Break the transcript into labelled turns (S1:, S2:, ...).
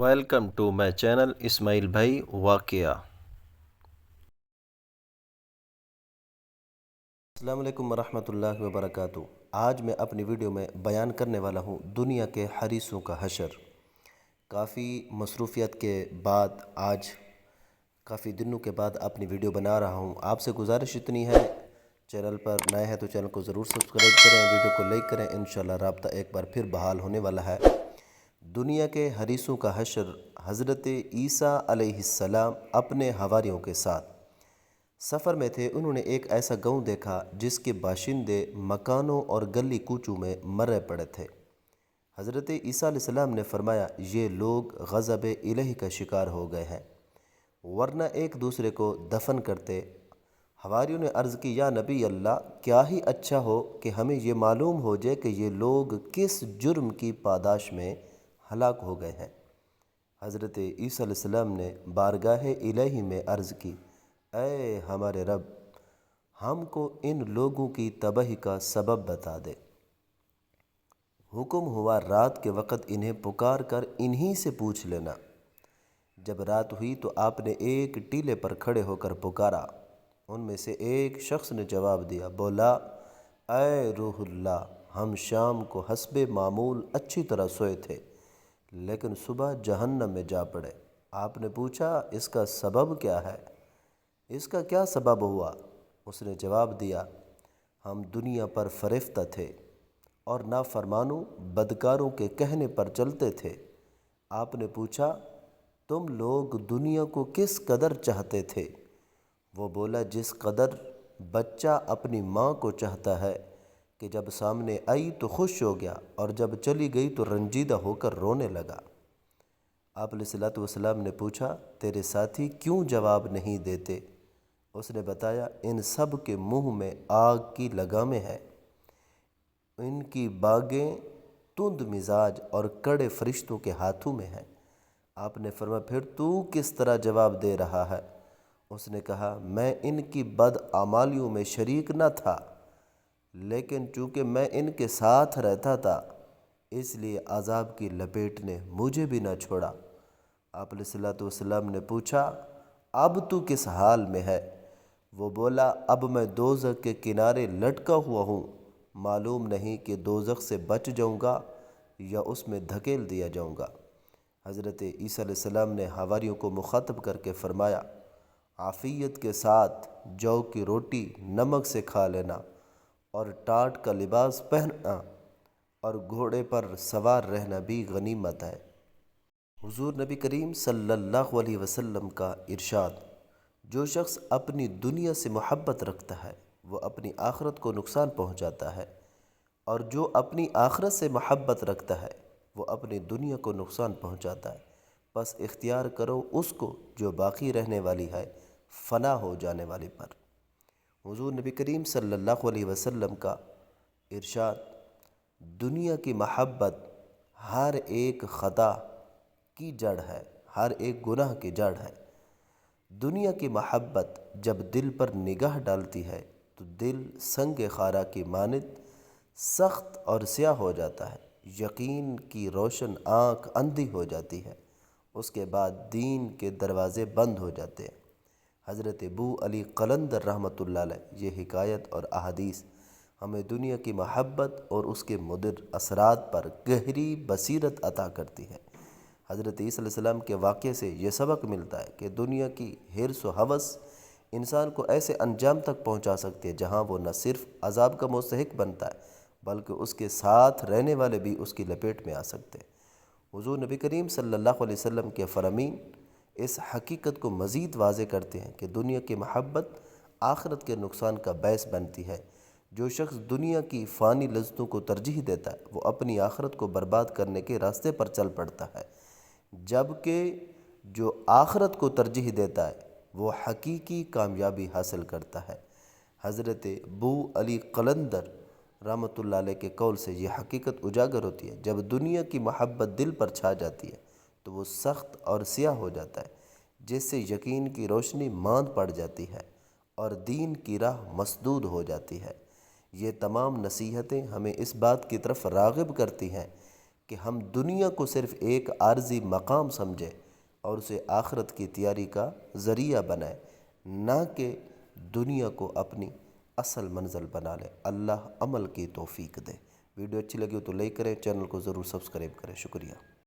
S1: Welcome to my channel اسماعیل بھائی واقعہ۔ السلام علیکم ورحمۃ اللہ وبرکاتہ۔ آج میں اپنی ویڈیو میں بیان کرنے والا ہوں دنیا کے حریصوں کا حشر۔ کافی مصروفیت کے بعد آج کافی دنوں کے بعد اپنی ویڈیو بنا رہا ہوں۔ آپ سے گزارش اتنی ہے، چینل پر نئے ہیں تو چینل کو ضرور سبسکرائب کریں، ویڈیو کو لائک کریں۔ انشاءاللہ رابطہ ایک بار پھر بحال ہونے والا ہے۔ دنیا کے حریصوں کا حشر حضرت عیسیٰ علیہ السلام اپنے حواریوں کے ساتھ سفر میں تھے۔ انہوں نے ایک ایسا گاؤں دیکھا جس کے باشندے مکانوں اور گلی کوچوں میں مرے پڑے تھے۔ حضرت عیسیٰ علیہ السلام نے فرمایا، یہ لوگ غضب الہی کا شکار ہو گئے ہیں، ورنہ ایک دوسرے کو دفن کرتے۔ حواریوں نے عرض کی، یا نبی اللہ، کیا ہی اچھا ہو کہ ہمیں یہ معلوم ہو جائے کہ یہ لوگ کس جرم کی پاداش میں ہلاک ہو گئے ہیں۔ حضرت عیسیٰ علیہ السلام نے بارگاہ الہی میں عرض کی، اے ہمارے رب، ہم کو ان لوگوں کی تباہی کا سبب بتا دے۔ حکم ہوا رات کے وقت انہیں پکار کر انہی سے پوچھ لینا۔ جب رات ہوئی تو آپ نے ایک ٹیلے پر کھڑے ہو کر پکارا۔ ان میں سے ایک شخص نے جواب دیا، بولا، اے روح اللہ، ہم شام کو حسب معمول اچھی طرح سوئے تھے، لیکن صبح جہنم میں جا پڑے۔ آپ نے پوچھا، اس کا سبب کیا ہے؟ اس کا کیا سبب ہوا؟ اس نے جواب دیا، ہم دنیا پر فریفتہ تھے اور نافرمانوں بدکاروں کے کہنے پر چلتے تھے۔ آپ نے پوچھا، تم لوگ دنیا کو کس قدر چاہتے تھے؟ وہ بولا، جس قدر بچہ اپنی ماں کو چاہتا ہے کہ جب سامنے آئی تو خوش ہو گیا اور جب چلی گئی تو رنجیدہ ہو کر رونے لگا۔ آپ علیہ الصلوۃ والسلام نے پوچھا، تیرے ساتھی کیوں جواب نہیں دیتے؟ اس نے بتایا، ان سب کے منہ میں آگ کی لگامیں ہیں، ان کی باگیں تند مزاج اور کڑے فرشتوں کے ہاتھوں میں ہیں۔ آپ نے فرمایا، پھر تو کس طرح جواب دے رہا ہے؟ اس نے کہا، میں ان کی بدعمالیوں میں شریک نہ تھا، لیکن چونکہ میں ان کے ساتھ رہتا تھا اس لیے عذاب کی لپیٹ نے مجھے بھی نہ چھوڑا۔ آپ علیہ الصلوۃ والسلام نے پوچھا، اب تو کس حال میں ہے؟ وہ بولا، اب میں دوزخ کے کنارے لٹکا ہوا ہوں، معلوم نہیں کہ دوزخ سے بچ جاؤں گا یا اس میں دھکیل دیا جاؤں گا۔ حضرت عیسیٰ علیہ السلام نے حواریوں کو مخاطب کر کے فرمایا، عافیت کے ساتھ جو کی روٹی نمک سے کھا لینا اور ٹاٹ کا لباس پہننا اور گھوڑے پر سوار رہنا بھی غنیمت ہے۔ حضور نبی کریم صلی اللہ علیہ وسلم کا ارشاد، جو شخص اپنی دنیا سے محبت رکھتا ہے وہ اپنی آخرت کو نقصان پہنچاتا ہے، اور جو اپنی آخرت سے محبت رکھتا ہے وہ اپنی دنیا کو نقصان پہنچاتا ہے۔ بس اختیار کرو اس کو جو باقی رہنے والی ہے، فنا ہو جانے والی پر۔ حضور نبی کریم صلی اللہ علیہ وسلم کا ارشاد، دنیا کی محبت ہر ایک خطا کی جڑ ہے، ہر ایک گناہ کی جڑ ہے۔ دنیا کی محبت جب دل پر نگاہ ڈالتی ہے تو دل سنگ خارا کی مانند سخت اور سیاہ ہو جاتا ہے، یقین کی روشن آنکھ اندھی ہو جاتی ہے، اس کے بعد دین کے دروازے بند ہو جاتے ہیں۔ حضرت ابو علی قلندر رحمۃ اللہ علیہ یہ حکایت اور احادیث ہمیں دنیا کی محبت اور اس کے مضر اثرات پر گہری بصیرت عطا کرتی ہے۔ حضرت عیسیٰ علیہ السلام کے واقعے سے یہ سبق ملتا ہے کہ دنیا کی حرص و ہوس انسان کو ایسے انجام تک پہنچا سکتی ہے جہاں وہ نہ صرف عذاب کا مستحق بنتا ہے بلکہ اس کے ساتھ رہنے والے بھی اس کی لپیٹ میں آ سکتے ہیں۔ حضور نبی کریم صلی اللہ علیہ وسلم کے فرامین اس حقیقت کو مزید واضح کرتے ہیں کہ دنیا کی محبت آخرت کے نقصان کا باعث بنتی ہے۔ جو شخص دنیا کی فانی لذتوں کو ترجیح دیتا ہے وہ اپنی آخرت کو برباد کرنے کے راستے پر چل پڑتا ہے، جبکہ جو آخرت کو ترجیح دیتا ہے وہ حقیقی کامیابی حاصل کرتا ہے۔ حضرت ابو علی قلندر رحمۃ اللہ علیہ کے قول سے یہ حقیقت اجاگر ہوتی ہے، جب دنیا کی محبت دل پر چھا جاتی ہے تو وہ سخت اور سیاہ ہو جاتا ہے، جس سے یقین کی روشنی ماند پڑ جاتی ہے اور دین کی راہ مسدود ہو جاتی ہے۔ یہ تمام نصیحتیں ہمیں اس بات کی طرف راغب کرتی ہیں کہ ہم دنیا کو صرف ایک عارضی مقام سمجھیں اور اسے آخرت کی تیاری کا ذریعہ بنائیں، نہ کہ دنیا کو اپنی اصل منزل بنا لیں۔ اللہ عمل کی توفیق دے۔ ویڈیو اچھی لگی ہو تو لائک کریں، چینل کو ضرور سبسکرائب کریں۔ شکریہ۔